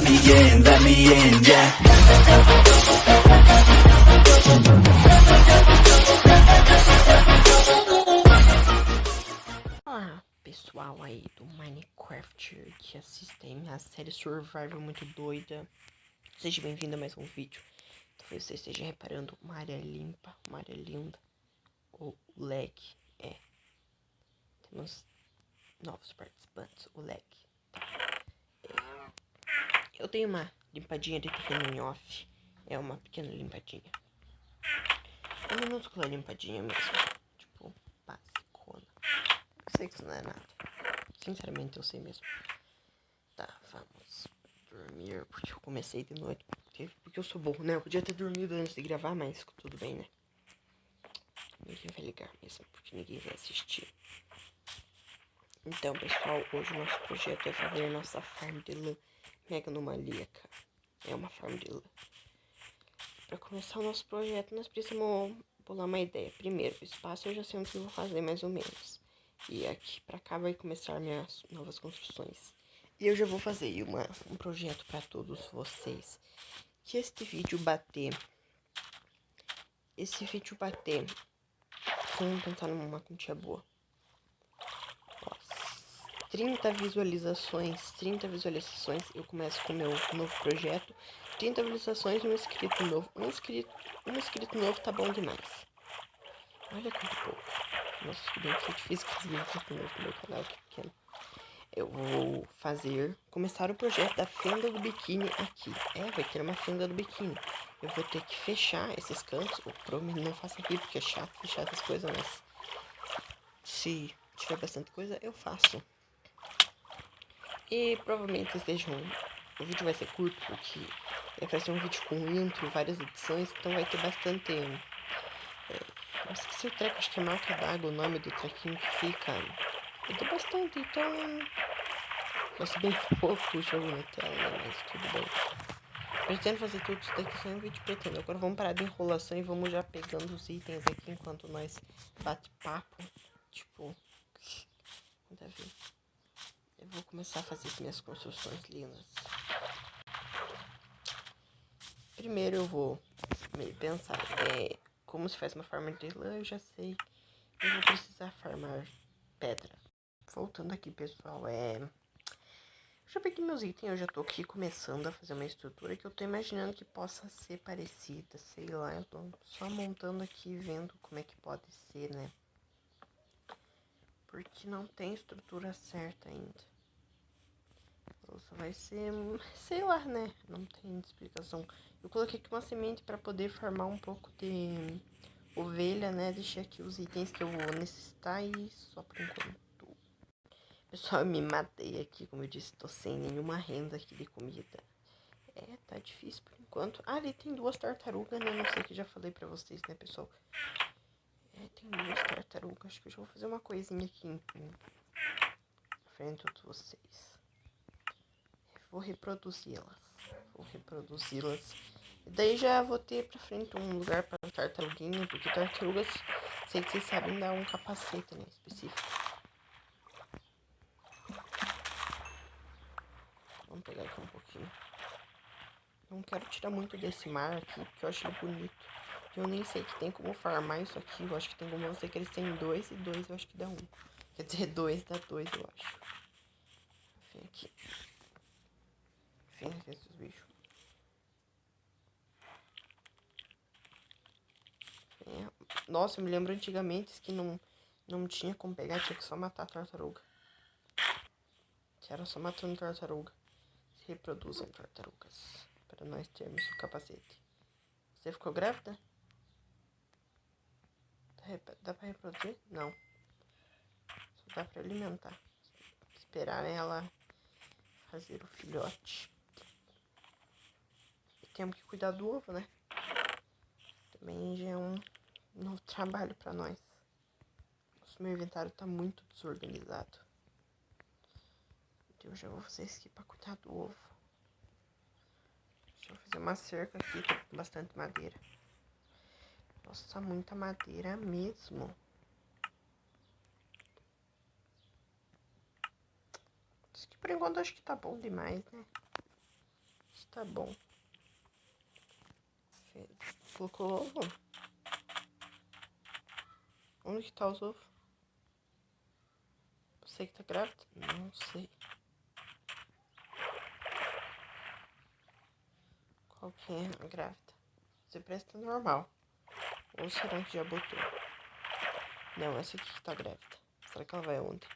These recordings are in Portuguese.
let me in, yeah. Olá, pessoal aí do Minecraft que assistem minha série Survival muito doida. Seja bem-vindo a mais um vídeo. Talvez você esteja reparando uma área limpa, uma área linda. O lag é. Temos novos participantes, o lag. Eu tenho uma limpadinha de terreno em off. É uma pequena limpadinha. É minúscula limpadinha mesmo. Tipo, basicona. Eu sei que isso não é nada. Sinceramente, eu sei mesmo. Tá, vamos dormir, porque eu comecei de noite. Porque eu sou burro, né? Eu podia ter dormido antes de gravar, mas tudo bem, né? Ninguém vai ligar mesmo, porque ninguém vai assistir. Então, pessoal, hoje o nosso projeto é fazer nossa farm de lã mega anomalíaca. É uma farm de lã. Pra começar o nosso projeto, nós precisamos pular uma ideia. Primeiro, o espaço eu já sei onde eu vou fazer mais ou menos. E aqui pra cá vai começar minhas novas construções. E eu já vou fazer um projeto pra todos vocês. Que esse vídeo bater, vamos tentar numa quantia boa. Ó, 30 visualizações, eu começo com o meu novo projeto. 30 visualizações, um inscrito novo. Um inscrito novo tá bom demais. Olha quanto pouco. Nossa, que bem difícil conseguir um inscrito novo no meu canal, que pequeno. Eu vou começar o projeto da fenda do biquíni aqui. Vai ter uma fenda do biquíni. Eu vou ter que fechar esses cantos. Provavelmente não faço aqui porque é chato fechar essas coisas, mas se tiver bastante coisa, eu faço. E provavelmente vocês vejam. O vídeo vai ser curto porque vai ser um vídeo com intro, várias edições, então vai ter bastante. Eu esqueci o treco, acho que é marca d'água o nome do trequinho que fica. Vai ter bastante, então. Vai ser bem pouco o jogo na tela, né? Mas tudo bem. Pretendo fazer tudo isso daqui só em vídeo, pretendo. Agora vamos parar de enrolação e vamos já pegando os itens aqui enquanto nós bate papo. Tipo, nada a ver. Eu vou começar a fazer as minhas construções lindas. Primeiro eu vou meio pensar, como se faz uma farm de lã, eu já sei. Eu vou precisar farmar pedra. Voltando aqui, pessoal, já peguei meus itens, eu já tô aqui começando a fazer uma estrutura que eu tô imaginando que possa ser parecida, sei lá, eu tô só montando aqui, vendo como é que pode ser, né? Porque não tem estrutura certa ainda. Só vai ser, sei lá, né? Não tem explicação. Eu coloquei aqui uma semente para poder farmar um pouco de ovelha, né? Deixei aqui os itens que eu vou necessitar e só por enquanto. Pessoal, eu me matei aqui, como eu disse, tô sem nenhuma renda aqui de comida. Tá difícil por enquanto. Ah, ali tem duas tartarugas, né? Não sei o que já falei pra vocês, né, pessoal? Tem duas tartarugas. Acho que eu já vou fazer uma coisinha aqui em frente a todos vocês. Vou reproduzi-las. E daí já vou ter pra frente um lugar pra tartaruguinha, porque tartarugas, sei que vocês sabem, dá um capacete, né, específico. Vamos pegar aqui um pouquinho. Não quero tirar muito desse mar aqui, porque eu acho ele bonito. Eu nem sei que tem como farmar isso aqui. Eu acho que tem como, eu sei que eles têm 2 e 2 eu acho que dá 1. Quer dizer, 2 dá 2, eu acho. Vem aqui. Vem aqui esses bichos. Nossa, eu me lembro antigamente que não tinha como pegar, tinha que só matar a tartaruga. Que era só matando tartaruga. Se reproduzam tartarugas. Para nós termos o capacete. Você ficou grávida? Dá pra reproduzir? Não. Só dá pra alimentar. Esperar ela fazer o filhote. E temos que cuidar do ovo, né? Também já é um novo trabalho pra nós. Nossa, meu inventário tá muito desorganizado. Então eu já vou fazer isso aqui pra cuidar do ovo. Deixa eu fazer uma cerca aqui com bastante madeira. Nossa, muita madeira mesmo. Isso aqui por enquanto acho que tá bom demais, né? Tá bom. Colocou o ovo? Onde que tá os ovos? Você que tá grávida? Não sei. Qual que é a grávida? Você presta normal. Ou será que já botou? Não, essa aqui que tá grávida. Será que ela vai onde?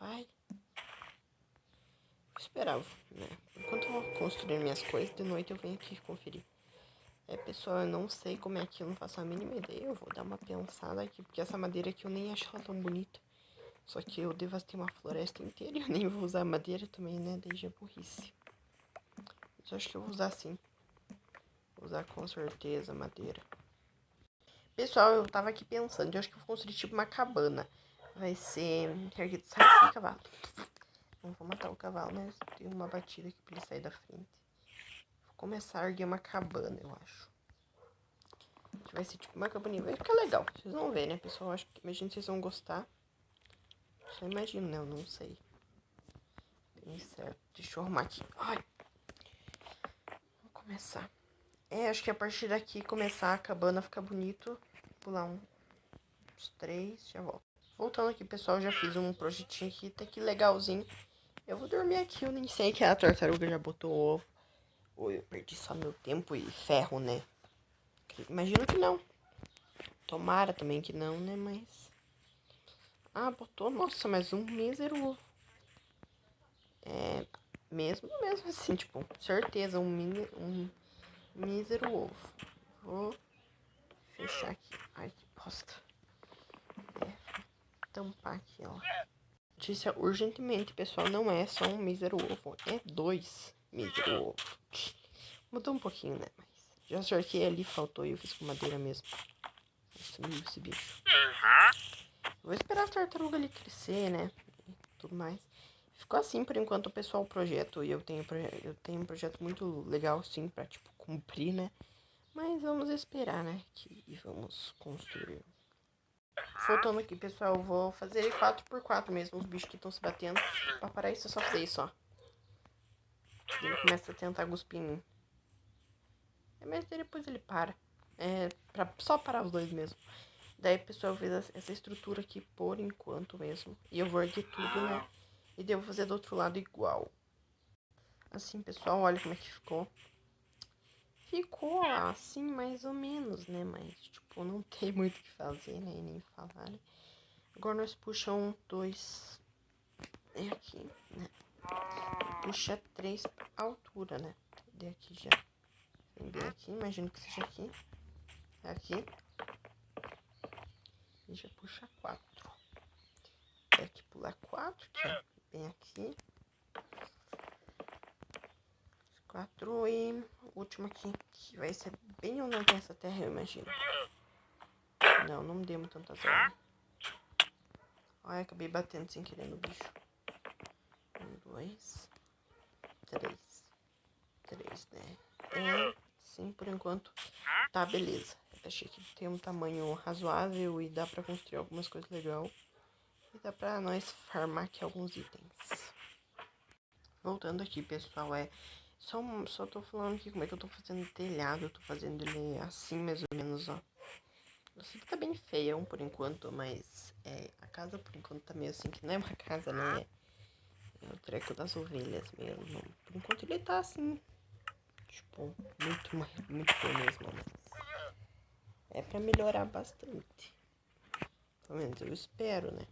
Vai. Eu esperava, né? Enquanto eu vou construir minhas coisas, de noite eu venho aqui conferir. Pessoal, eu não sei como é que eu não faço a mínima ideia. Eu vou dar uma pensada aqui, porque essa madeira aqui eu nem acho ela tão bonita. Só que eu devastei uma floresta inteira e eu nem vou usar madeira também, né? Daí já é burrice. Mas eu acho que eu vou usar sim. Vou usar com certeza madeira. Pessoal, eu tava aqui pensando, eu acho que eu vou construir tipo uma cabana. Vai ser... Sai daqui, cavalo. Não vou matar o cavalo, mas tem uma batida aqui pra ele sair da frente. Vou começar a erguer uma cabana, eu acho. Vai ser tipo uma cabaninha. Vai ficar legal. Vocês vão ver, né, pessoal? Acho que imagino que vocês vão gostar. Só imagino, né? Eu não sei. Bem certo. Deixa eu arrumar aqui. Ai. Vou começar. Acho que a partir daqui começar a cabana ficar bonito. Pular uns 3, já volto. Voltando aqui, pessoal, já fiz um projetinho aqui, tá que legalzinho. Eu vou dormir aqui, eu nem sei que a tartaruga já botou o ovo. Ou eu perdi só meu tempo e ferro, né? Imagino que não. Tomara também que não, né? Mas... Ah, botou, nossa, mas um mísero ovo. Mesmo assim, tipo, certeza, um mísero ovo. Vou fechar aqui. Ai, que bosta. Tampar aqui, ó. Notícia urgentemente, pessoal, não é só um mísero ovo, é 2 mísero ovo. Mudou um pouquinho, né? Mas já acertei ali, faltou e eu fiz com madeira mesmo. Sumiu esse bicho. Vou esperar a tartaruga ali crescer, né? E tudo mais. Ficou assim por enquanto o pessoal o projeto. E eu tenho um projeto muito legal, sim, pra, tipo, cumprir, né? Mas vamos esperar, né? E vamos construir. Voltando aqui, pessoal, eu vou fazer 4x4 mesmo, os bichos que estão se batendo. Pra parar isso, é só fazer isso, ó. Ele começa a tentar cuspir em mim. Mas depois ele para. Só parar os dois mesmo. Daí, pessoal, eu fiz essa estrutura aqui por enquanto mesmo. E eu vou erguer tudo, né? E devo fazer do outro lado igual. Assim, pessoal, olha como é que ficou. Ficou assim, mais ou menos, né? Mas, tipo, não tem muito o que fazer, né? E nem falar, né? Agora nós puxamos 2 aqui, né? Puxa 3 altura, né? Cadê aqui já? Vem bem aqui, imagino que seja aqui. Aqui. E já puxa 4. Aqui pular 4, que é bem aqui. 4 e o último aqui, que vai ser bem onde tem essa terra, eu imagino. Não demos tanta zona. Ai, acabei batendo sem querer no bicho. 1, 2, 3. 3, né? Sim, por enquanto tá beleza. Achei que tem um tamanho razoável e dá pra construir algumas coisas legais. E dá pra nós farmar aqui alguns itens. Voltando aqui, pessoal, só tô falando aqui como é que eu tô fazendo o telhado. Eu tô fazendo ele assim, mais ou menos, ó. Eu sei que tá bem feião por enquanto, mas a casa por enquanto tá meio assim, que não é uma casa, né? É o treco das ovelhas mesmo. Por enquanto ele tá assim, tipo, muito feio mesmo, mas é pra melhorar bastante. Pelo menos eu espero, né?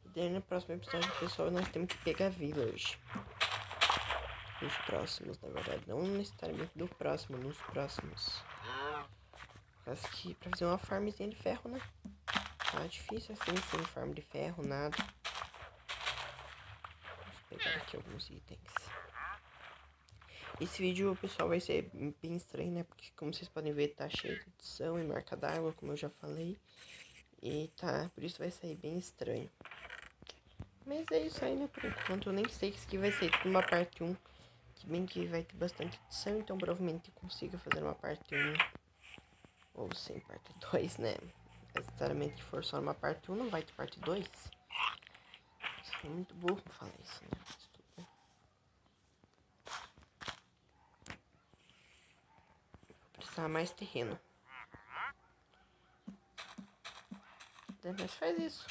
E daí no próximo episódio, pessoal, nós temos que pegar village. Nos próximos, na verdade. Não necessariamente do próximo, nos próximos. Acho que pra fazer uma farmzinha de ferro, né? Tá difícil assim, sem farm de ferro, nada. Vamos pegar aqui alguns itens. Esse vídeo, pessoal, vai ser bem estranho, né? Porque, como vocês podem ver, tá cheio de edição e marca d'água, como eu já falei. E tá, por isso vai sair bem estranho. Mas é isso aí, né? Por enquanto, eu nem sei se aqui vai ser tudo uma parte 1. Que bem que vai ter bastante edição, então provavelmente eu consiga fazer uma parte 1. Ou sem parte 2, né? Necessariamente que for só uma parte 1, não vai ter parte 2. Sou muito burro pra falar isso, né? anexar mais terreno. Mas faz isso.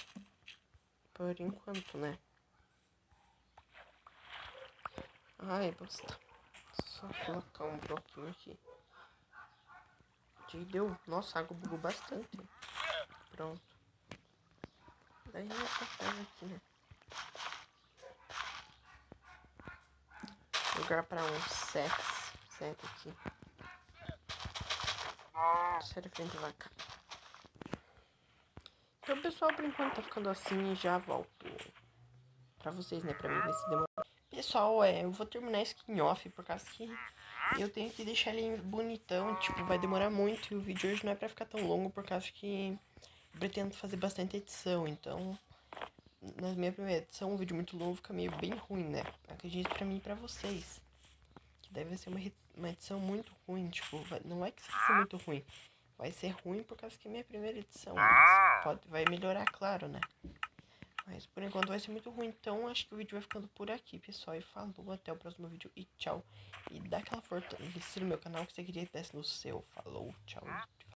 Por enquanto, né? Ai, bosta. Só colocar um bloquinho aqui. Deu. Nossa, a água bugou bastante. Pronto. Daí essa faz aqui, né? Lugar para um set aqui. Sério, frente vaca. Então, pessoal, por enquanto tá ficando assim e já volto pra vocês, né? Pra mim ver se demora. Pessoal, eu vou terminar skin off por causa que eu tenho que deixar ele bonitão. Tipo, vai demorar muito e o vídeo hoje não é pra ficar tão longo por causa que eu pretendo fazer bastante edição. Então, na minha primeira edição, um vídeo muito longo fica meio bem ruim, né? Acredito pra mim e pra vocês. Que deve ser uma edição muito ruim. Tipo, não é que vai ser muito ruim. Vai ser ruim por causa que é minha primeira edição. Mas vai melhorar, claro, né? Mas por enquanto vai ser muito ruim. Então acho que o vídeo vai ficando por aqui, pessoal. E falou, até o próximo vídeo e tchau. E dá aquela fortalecida no meu canal que você queria que desse no seu. Falou, tchau.